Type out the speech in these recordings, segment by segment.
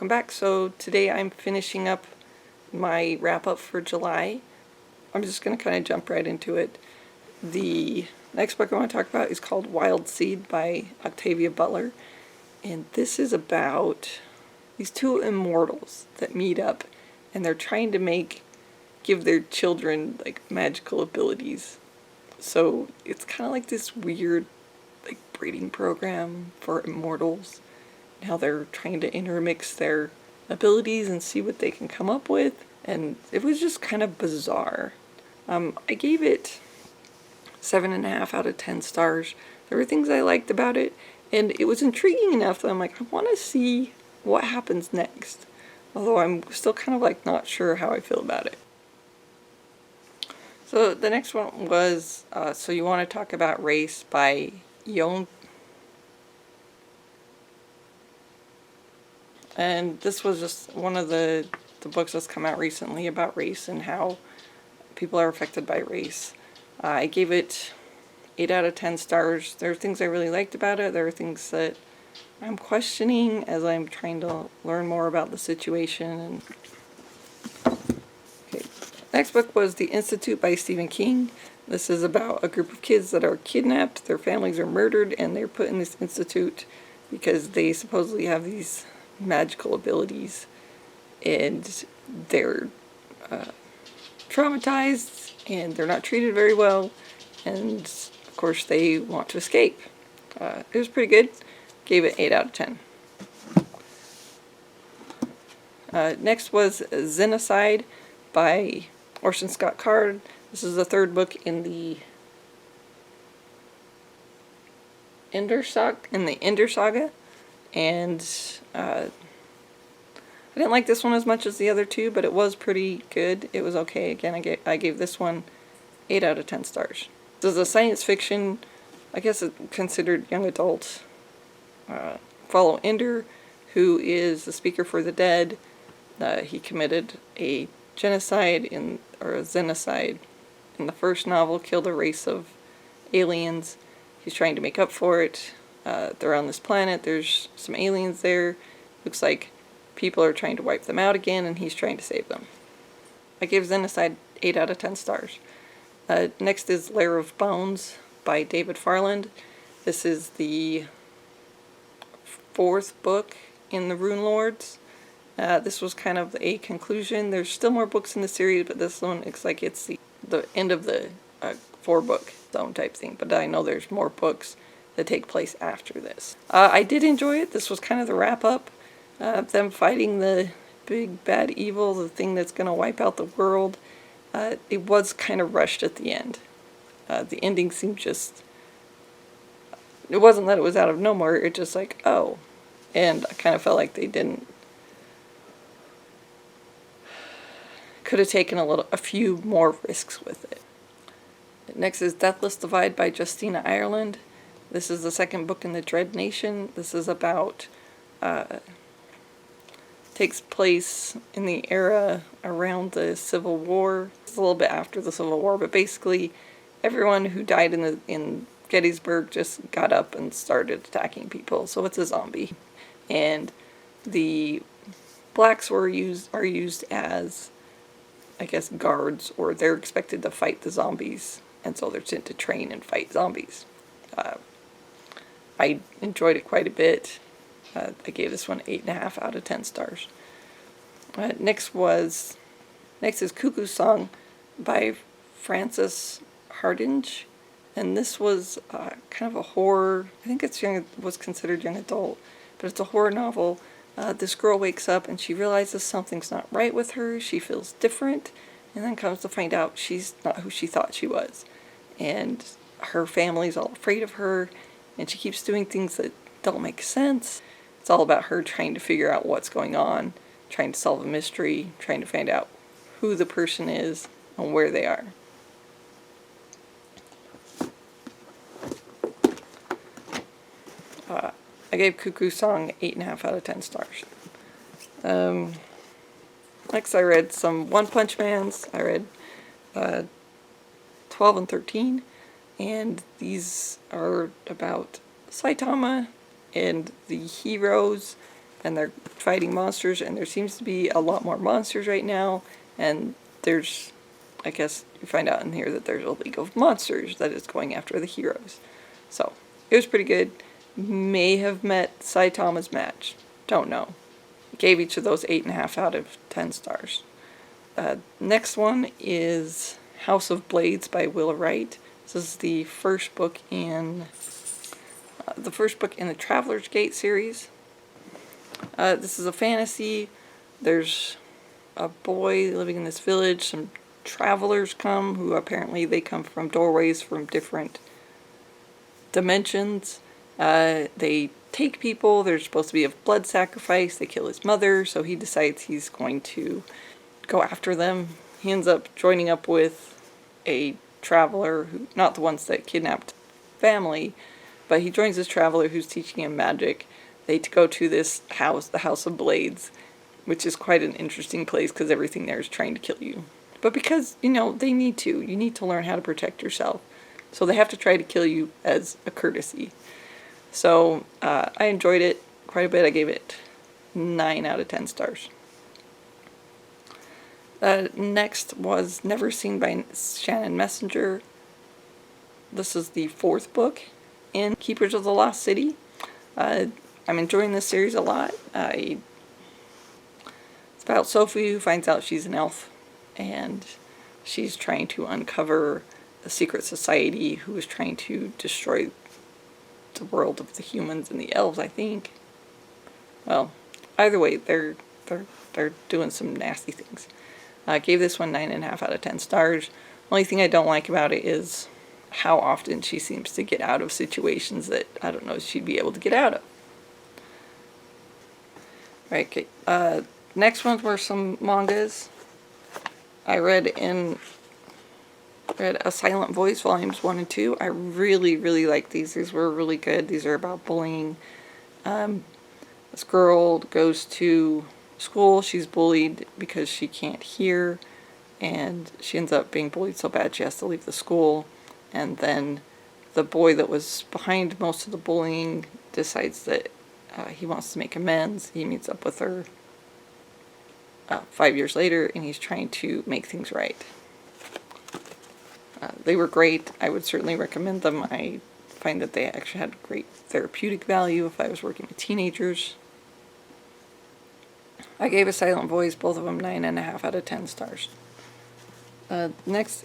welcome back. So today I'm finishing up my wrap-up for July. I'm just going to kind of jump right into it. The next book I want to talk about is called Wild Seed by Octavia Butler. And this is about these two immortals that meet up and they're trying to give their children like magical abilities. So it's kind of like this weird like breeding program for immortals. How they're trying to intermix their abilities and see what they can come up with, and it was just kind of bizarre. I gave it 7.5 out of 10 stars. There were things I liked about it, and it was intriguing enough that I'm like, I want to see what happens next. Although I'm still kind of like not sure how I feel about it. So the next one was So You Want to Talk About Race by Ijeoma. And this was just one of the books that's come out recently about race and how people are affected by race. I gave it 8 out of 10 stars. There are things I really liked about it. There are things that I'm questioning as I'm trying to learn more about the situation. Okay. Next book was The Institute by Stephen King. This is about a group of kids that are kidnapped, their families are murdered, and they're put in this institute because they supposedly have these magical abilities, and they're traumatized and they're not treated very well, and of course they want to escape. It was pretty good. Gave it 8 out of 10. Next was Xenocide by Orson Scott Card. This is the third book in the Ender Saga. And I didn't like this one as much as the other two, but it was pretty good. It was okay. Again, I gave this one 8 out of 10 stars. This is a science fiction, I guess it's considered young adult. Follow Ender, who is the speaker for the dead. He committed a xenocide in the first novel, killed a race of aliens. He's trying to make up for it. They're on this planet, there's some aliens there. Looks like people are trying to wipe them out again, and he's trying to save them. I gave Xenocide 8 out of 10 stars. Next is Lair of Bones by David Farland. This is the fourth book in the Rune Lords. This was kind of a conclusion. There's still more books in the series, but this one looks like it's the end of the 4-book zone type thing. But I know there's more books that take place after this. I did enjoy it. This was kind of the wrap-up. Them fighting the big bad evil, the thing that's going to wipe out the world. It was kind of rushed at the end. The ending seemed just... It wasn't that it was out of nowhere, it just like, oh. And I kind of felt like they didn't... Could have taken a few more risks with it. Next is Deathless Divide by Justina Ireland. This is the second book in the Dread Nation. This is about, takes place in the era around the Civil War. It's a little bit after the Civil War, but basically everyone who died in Gettysburg just got up and started attacking people. So it's a zombie. And the blacks are used as, I guess, guards, or they're expected to fight the zombies. And so they're sent to train and fight zombies. I enjoyed it quite a bit. I gave this one 8.5 out of 10 stars. Next is Cockoo Song by Francess Hardinge. And this was kind of a horror, I think was considered young adult, but it's a horror novel. This girl wakes up and she realizes something's not right with her. She feels different, and then comes to find out she's not who she thought she was. And her family's all afraid of her, and she keeps doing things that don't make sense. It's all about her trying to figure out what's going on, trying to solve a mystery, trying to find out who the person is and where they are. I gave Cockoo Song 8.5 out of 10 stars. Next I read some One Punch Mans. I read 12 and 13, and these are about Saitama and the heroes and they're fighting monsters, and there seems to be a lot more monsters right now, and there's, I guess you find out in here that there's a league of monsters that is going after the heroes. So, it was pretty good. May have met Saitama's match. Don't know. Gave each of those 8.5 out of 10 stars. Next one is House of Blades by Will Wright. This is the first book in the Traveler's Gate series. This is a fantasy. There's a boy living in this village. Some travelers come, who apparently they come from doorways from different dimensions. They take people. They're supposed to be of blood sacrifice. They kill his mother, so he decides he's going to go after them. He ends up joining up with a traveler, who, not the ones that kidnapped family, but he joins this traveler who's teaching him magic. They go to this house, the House of Blades, which is quite an interesting place because everything there is trying to kill you. But because, you need to learn how to protect yourself. So they have to try to kill you as a courtesy. So I enjoyed it quite a bit. I gave it 9 out of 10 stars. Next was Neverseen by Shannon Messenger. This is the 4th book in Keepers of the Lost City. I'm enjoying this series a lot. It's about Sophie, who finds out she's an elf, and she's trying to uncover a secret society who is trying to destroy the world of the humans and the elves, I think. Well, either way, they're doing some nasty things. I gave this one 9.5 out of 10 stars. Only thing I don't like about it is how often she seems to get out of situations that I don't know she'd be able to get out of. Right, okay. Next ones were some mangas. I read A Silent Voice, volumes 1 and 2. I really, really like these. These were really good. These are about bullying. This girl goes to school. She's bullied because she can't hear, and she ends up being bullied so bad she has to leave the school. And then the boy that was behind most of the bullying decides that he wants to make amends. He meets up with her 5 years later, and he's trying to make things right. They were great. I would certainly recommend them. I find that they actually had great therapeutic value if I was working with teenagers. I gave A Silent Voice, both of them 9.5 out of 10 stars. Next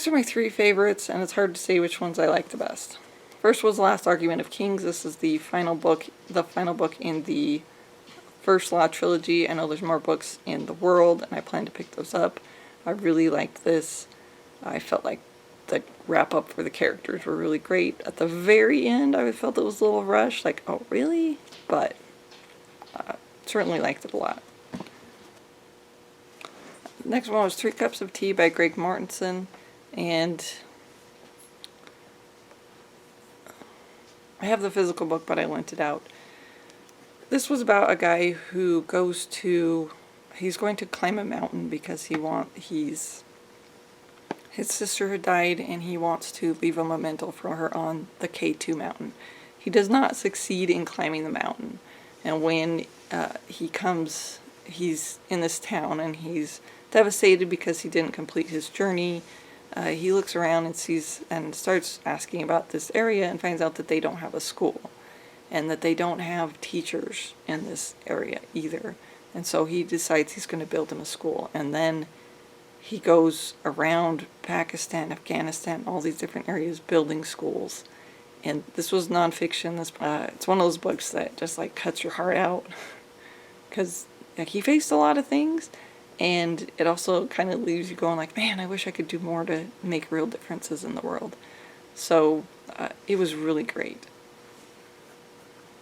are my 3 favorites, and it's hard to say which ones I like the best. First was Last Argument of Kings. This is the final book in the First Law trilogy. I know there's more books in the world, and I plan to pick those up. I really liked this. I felt like the wrap-up for the characters were really great. At the very end, I felt it was a little rushed, like, oh, really? But certainly liked it a lot. Next one was 3 Cups of Tea by Greg Mortenson, and I have the physical book, but I lent it out. This was about a guy who he's going to climb a mountain because his sister had died, and he wants to leave a memento for her on the K2 mountain. He does not succeed in climbing the mountain, and when he's in this town, and he's devastated because he didn't complete his journey. He looks around and starts asking about this area, and finds out that they don't have a school, and that they don't have teachers in this area either. And so he decides he's going to build him a school. And then he goes around Pakistan, Afghanistan, all these different areas building schools. And this was nonfiction. It's one of those books that just like cuts your heart out, because he faced a lot of things, and it also kind of leaves you going like, man, I wish I could do more to make real differences in the world. So it was really great.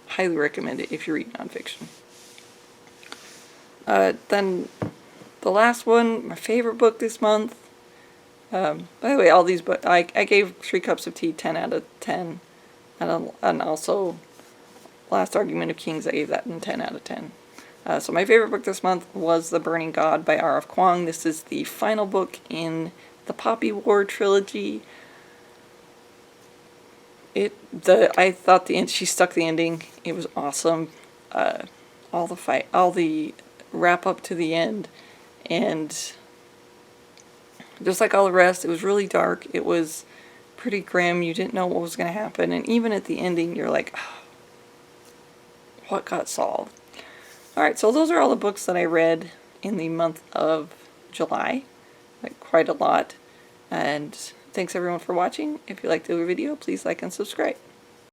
Highly recommend it if you read nonfiction. Then the last one, my favorite book this month. By the way, all these books, I gave 3 Cups of Tea 10 out of 10. And also Last Argument of Kings, I gave that 10 out of 10. So my favorite book this month was The Burning God by R.F. Kuang. This is the final book in the Poppy War trilogy. I thought she stuck the ending. It was awesome. All the wrap up to the end, and just like all the rest, it was really dark. It was pretty grim. You didn't know what was going to happen, and even at the ending, you're like, oh, what got solved? Alright, so those are all the books that I read in the month of July. Like, quite a lot. And thanks everyone for watching. If you liked the video, please like and subscribe.